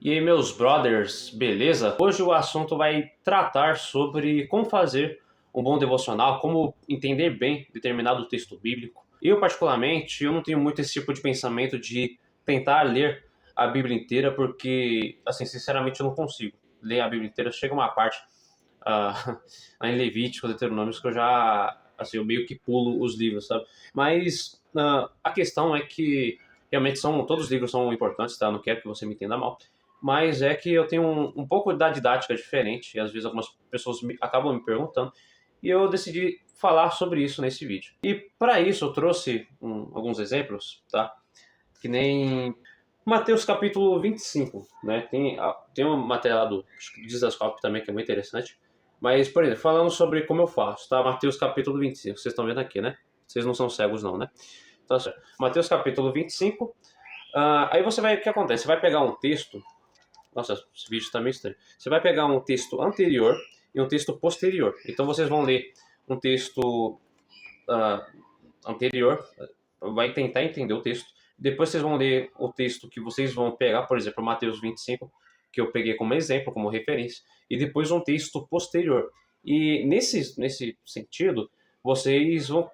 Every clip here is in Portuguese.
E aí, meus brothers, beleza? Hoje o assunto vai tratar sobre como fazer um bom devocional, como entender bem determinado texto bíblico. Eu, particularmente, eu não tenho muito esse tipo de pensamento de tentar ler a Bíblia inteira, porque, assim, sinceramente, eu não consigo ler a Bíblia inteira. Chega uma parte, lá em Levítico, Deuteronômio, que eu já, assim, eu meio que pulo os livros, sabe? Mas a questão é que realmente todos os livros são importantes, tá? Não quero que você me entenda mal, mas é que eu tenho um pouco da didática diferente, e às vezes algumas pessoas acabam me perguntando, e eu decidi falar sobre isso nesse vídeo. E para isso eu trouxe alguns exemplos, tá? Que nem Mateus capítulo 25, né? Tem uma matéria lá do Didascópio também que é muito interessante, mas, por exemplo, falando sobre como eu faço, tá? Mateus capítulo 25, vocês estão vendo aqui, né? Vocês não são cegos não, né? Então, assim, Mateus capítulo 25, aí você vai, o que acontece? Você vai pegar um texto. Nossa, esse vídeo está meio estranho. Você vai pegar um texto anterior e um texto posterior. Então vocês vão ler um texto ah, anterior, vai tentar entender o texto. Depois vocês vão ler o texto que vocês vão pegar, por exemplo, Mateus 25, que eu peguei como exemplo, como referência, e depois um texto posterior. E nesse sentido, vocês vão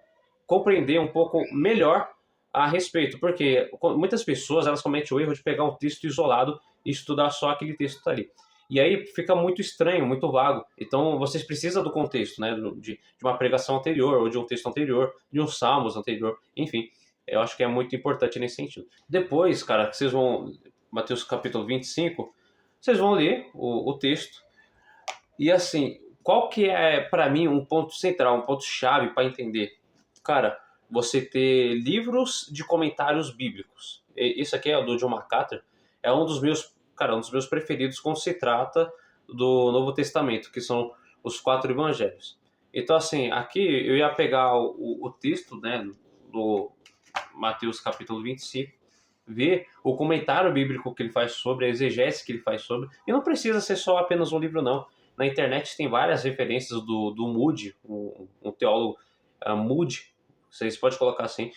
compreender um pouco melhor a respeito, porque muitas pessoas elas cometem o erro de pegar um texto isolado e estudar só aquele texto que tá ali. E aí fica muito estranho, muito vago. Então vocês precisam do contexto, né? De uma pregação anterior, ou de um texto anterior, de um salmos anterior, enfim. Eu acho que é muito importante nesse sentido. Depois, cara, que vocês vão. Mateus capítulo 25, vocês vão ler o texto. E assim, qual que é, para mim, um ponto central, um ponto chave para entender? Cara, você ter livros de comentários bíblicos. Esse aqui é o do John MacArthur. É um dos meus, cara, um dos meus preferidos quando se trata do Novo Testamento, que são os quatro evangelhos. Então, assim, aqui eu ia pegar o texto, né, do Mateus capítulo 25, ver o comentário bíblico que ele faz sobre, a exegese que ele faz sobre. E não precisa ser só apenas um livro, não. Na internet tem várias referências do Moody, um teólogo Moody, vocês podem colocar assim.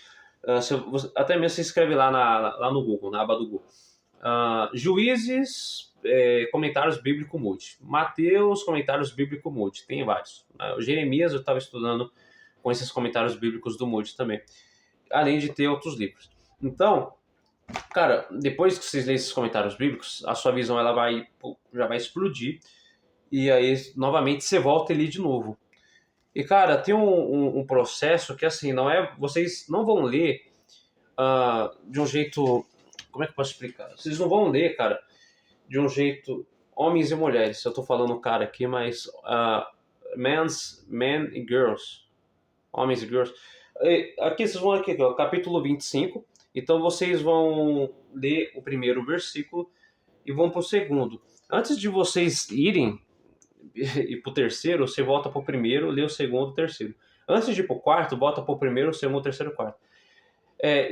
Até mesmo se escreve lá no Google, na aba do Google. Juízes, comentários bíblico Moody. Mateus, comentários bíblico Moody. Tem vários. O Jeremias eu estava estudando com esses comentários bíblicos do Moody também. Além de ter outros livros. Então, cara, depois que vocês lerem esses comentários bíblicos, a sua visão já vai explodir. E aí, novamente, você volta ali de novo. E, cara, tem um processo que, assim, não é. Vocês não vão ler de um jeito. Como é que eu posso explicar? Vocês não vão ler, cara, de um jeito. Homens e mulheres. Eu tô falando cara aqui, mas. Men e girls. Homens e girls. Aqui vocês vão aqui, ó, capítulo 25. Então vocês vão ler o primeiro versículo e vão para o segundo. Antes de vocês irem e para o terceiro, você volta para o primeiro, lê o segundo, o terceiro. Antes de ir para o quarto, volta para o primeiro, o segundo, o terceiro, o quarto.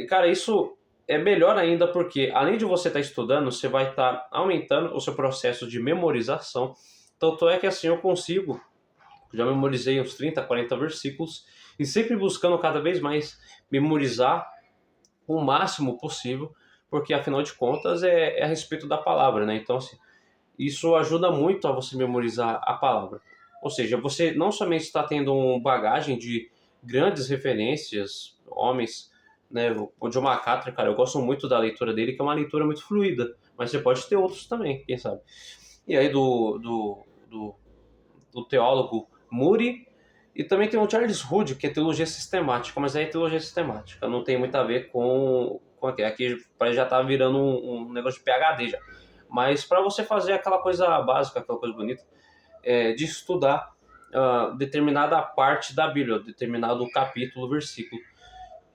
Cara, isso é melhor ainda porque, além de você estar estudando, você vai estar aumentando o seu processo de memorização. Tanto é que assim eu consigo, já memorizei uns 30, 40 versículos, e sempre buscando cada vez mais memorizar o máximo possível, porque afinal de contas é a respeito da palavra, né? Então, assim, isso ajuda muito a você memorizar a palavra. Ou seja, você não somente está tendo uma bagagem de grandes referências, homens, né? O John MacArthur, cara, eu gosto muito da leitura dele, que é uma leitura muito fluida, mas você pode ter outros também, quem sabe. E aí do teólogo Moody, e também tem o Charles Hood, que é teologia sistemática, mas aí é teologia sistemática, não tem muito a ver com aqui já tá virando um negócio de PhD já. Mas para você fazer aquela coisa básica, aquela coisa bonita, de estudar determinada parte da Bíblia, determinado capítulo, versículo.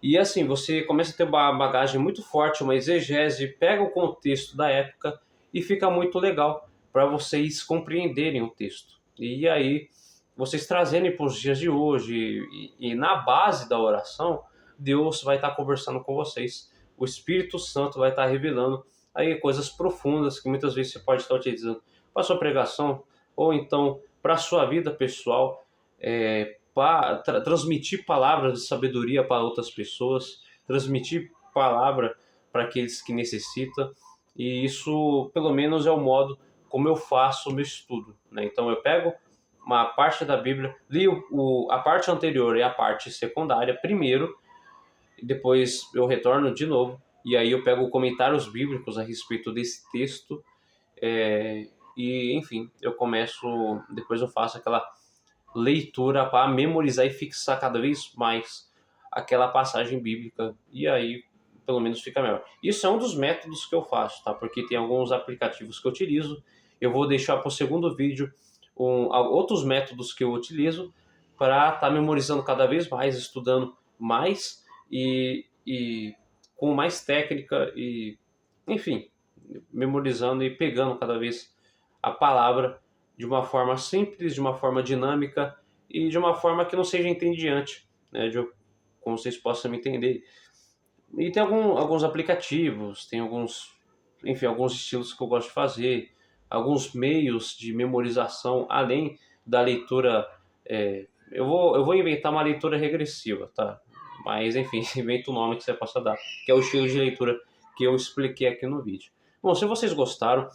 E assim, você começa a ter uma bagagem muito forte, uma exegese, pega o contexto da época e fica muito legal para vocês compreenderem o texto. E aí, vocês trazendo para os dias de hoje e na base da oração, Deus vai estar conversando com vocês. O Espírito Santo vai estar revelando aí coisas profundas que muitas vezes você pode estar utilizando para sua pregação ou então para a sua vida pessoal, para transmitir palavras de sabedoria para outras pessoas, transmitir palavra para aqueles que necessitam. e isso, pelo menos, é o modo como eu faço o meu estudo, né? Então eu pego uma parte da Bíblia, li a parte anterior e a parte secundária primeiro, e depois eu retorno de novo, e aí eu pego comentários bíblicos a respeito desse texto, e enfim, eu começo, depois eu faço aquela leitura para memorizar e fixar cada vez mais aquela passagem bíblica, e aí pelo menos fica melhor. Isso é um dos métodos que eu faço, tá? Porque tem alguns aplicativos que eu utilizo. Eu vou deixar para o segundo vídeo outros métodos que eu utilizo para estar memorizando cada vez mais, estudando mais e com mais técnica e, enfim, memorizando e pegando cada vez a palavra de uma forma simples, de uma forma dinâmica e de uma forma que não seja entediante, né? Como vocês possam me entender. E tem alguns aplicativos, tem alguns estilos que eu gosto de fazer, alguns meios de memorização, além da leitura. Eu vou inventar uma leitura regressiva, tá? Mas, enfim, inventa o nome que você possa dar, que é o estilo de leitura que eu expliquei aqui no vídeo. Bom, se vocês gostaram,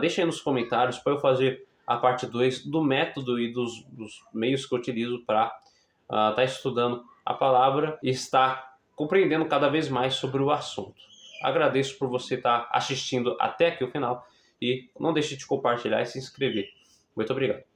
deixem aí nos comentários para eu fazer a parte 2 do método e dos meios que eu utilizo para estar estudando a palavra e estar compreendendo cada vez mais sobre o assunto. Agradeço por você estar assistindo até aqui o final e não deixe de compartilhar e se inscrever. Muito obrigado.